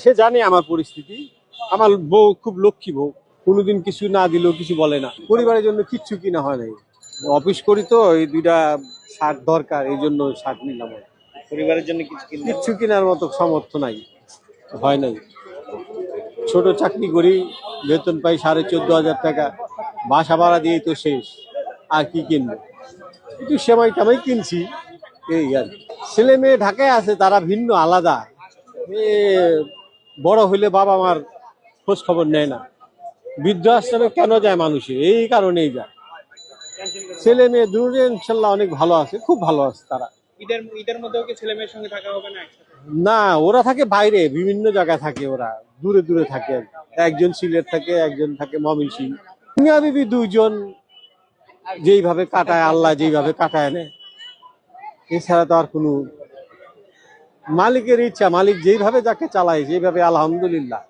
সে জানে আমার পরিস্থিতি। আমার বউ খুব লক্ষ্মী বউ, কোনোদিন কিছু না দিলেও কিছু বলে না। পরিবারের জন্য কিচ্ছু কিনা হয় নাই। অফিস করি তো, এই দুইটা শার্ট দরকার, এই জন্য শার্ট নিলাম। পরিবারের জন্য কিছু কিনবেন? কিচ্ছু কেনার মতো সামর্থ্য নাই, হয় নাই। ছোট চাকরি করি, বেতন পাই 14,500 টাকা, বাসা ভাড়া দিয়েই তো শেষ, আর কি কিনবো? একটু সেমাই টামাই কিনছি, এই আর কি। ছেলে মেয়ে ঢাকায় আছে, তারা ভিন্ন আলাদা। এ বড় হইলে বাবা মার খোঁজ খবর নেয় না। বৃদ্ধাশ্রমে কেন যায় মানুষে? এই কারণেই যায়। ছেলে মেয়ে দুটো ইনশাল্লাহ অনেক ভালো আছে, খুব ভালো আছে তারা। ঈদের ঈদের মধ্যেও কি ছেলে মেয়ের সঙ্গে থাকা হবে না একসাথে? না, ওরা থাকে বাইরে, বিভিন্ন জায়গায় থাকে, ওরা দূরে দূরে থাকে। একজন সিলেট থাকে, একজন থাকে ময়মনসিংহ। মিয়া বিবি দুইজন, যেইভাবে কাটায় আল্লাহ, যেইভাবে কাটায় নেয়, এছাড়া তো আর কোনো। মালিকের ইচ্ছা, মালিক যেইভাবে যাকে চালায়, যেভাবে, আলহামদুলিল্লাহ।